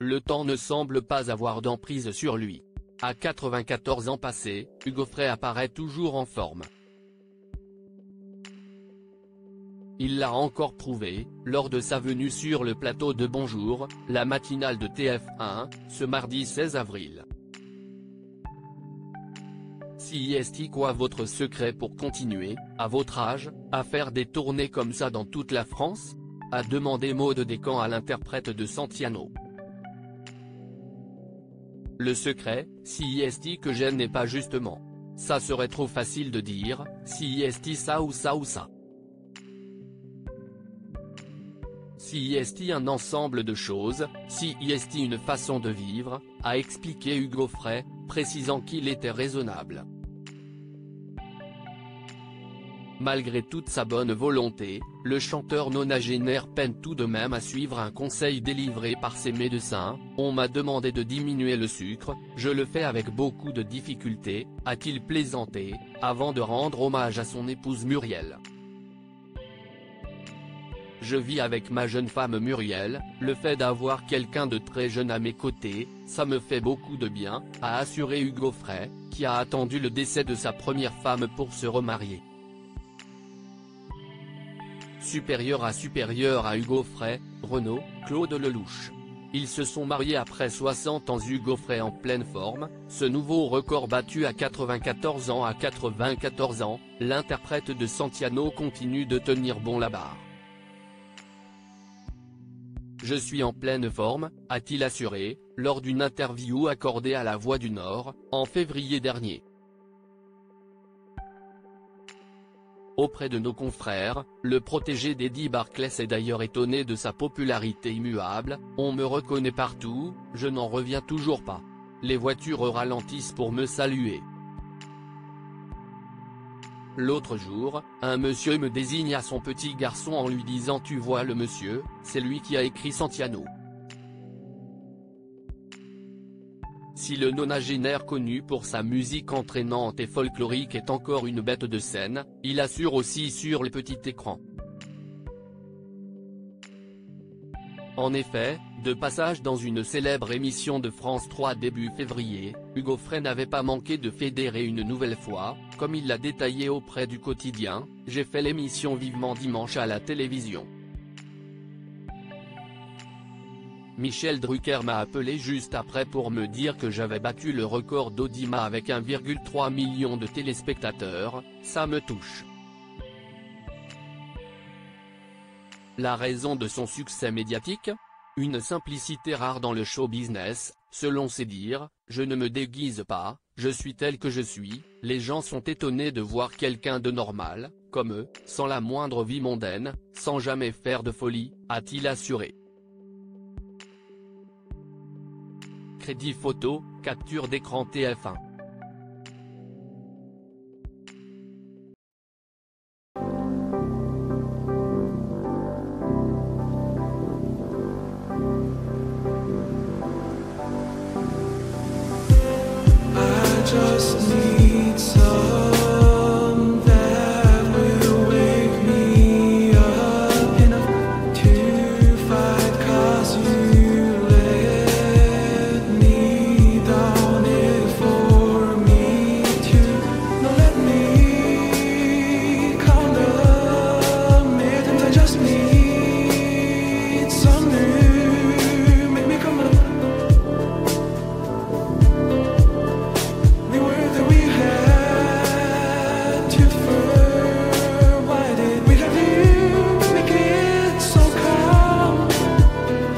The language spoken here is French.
le temps ne semble pas avoir d'emprise sur lui. À 94 ans passés, Hugo Frey apparaît toujours en forme. Il l'a encore prouvé, lors de sa venue sur le plateau de Bonjour, la matinale de TF1, ce mardi 16 avril. Si est quoi votre secret pour continuer, à votre âge, à faire des tournées comme ça dans toute la France ? A demandé Maud Descamps à l'interprète de Santiano. Le secret, si est que j'aime n'est pas justement. Ça serait trop facile de dire, si est ça ou ça ou ça. Si est un ensemble de choses, si est une façon de vivre, a expliqué Hugo Frey, précisant qu'il était raisonnable. Malgré toute sa bonne volonté, le chanteur nonagénaire peine tout de même à suivre un conseil délivré par ses médecins. On m'a demandé de diminuer le sucre, je le fais avec beaucoup de difficulté, a-t-il plaisanté, avant de rendre hommage à son épouse Muriel. Je vis avec ma jeune femme Muriel, le fait d'avoir quelqu'un de très jeune à mes côtés, ça me fait beaucoup de bien, a assuré Hugo Frey, qui a attendu le décès de sa première femme pour se remarier. Supérieur à Hugo Frey, Renaud, Claude Lelouch. Ils se sont mariés après 60 ans. Hugo Frey en pleine forme, ce nouveau record battu à 94 ans. À 94 ans, l'interprète de Santiano continue de tenir bon la barre. Je suis en pleine forme, a-t-il assuré, lors d'une interview accordée à La Voix du Nord, en février dernier. Auprès de nos confrères, le protégé d'Eddie Barclay s'est d'ailleurs étonné de sa popularité immuable. On me reconnaît partout, je n'en reviens toujours pas. Les voitures ralentissent pour me saluer. L'autre jour, un monsieur me désigne à son petit garçon en lui disant « Tu vois le monsieur, c'est lui qui a écrit Santiano ». Si le nonagénaire connu pour sa musique entraînante et folklorique est encore une bête de scène, il assure aussi sur le petit écran. En effet, de passage dans une célèbre émission de France 3 début février, Hugo Frey n'avait pas manqué de fédérer une nouvelle fois, comme il l'a détaillé auprès du quotidien, « J'ai fait l'émission Vivement Dimanche à la télévision. Michel Drucker m'a appelé juste après pour me dire que j'avais battu le record d'audimat avec 1,3 million de téléspectateurs, ça me touche. » La raison de son succès médiatique ? Une simplicité rare dans le show business, selon ses dires, « Je ne me déguise pas, je suis tel que je suis, les gens sont étonnés de voir quelqu'un de normal, comme eux, sans la moindre vie mondaine, sans jamais faire de folie », a-t-il assuré. Crédit photo, capture d'écran TF1.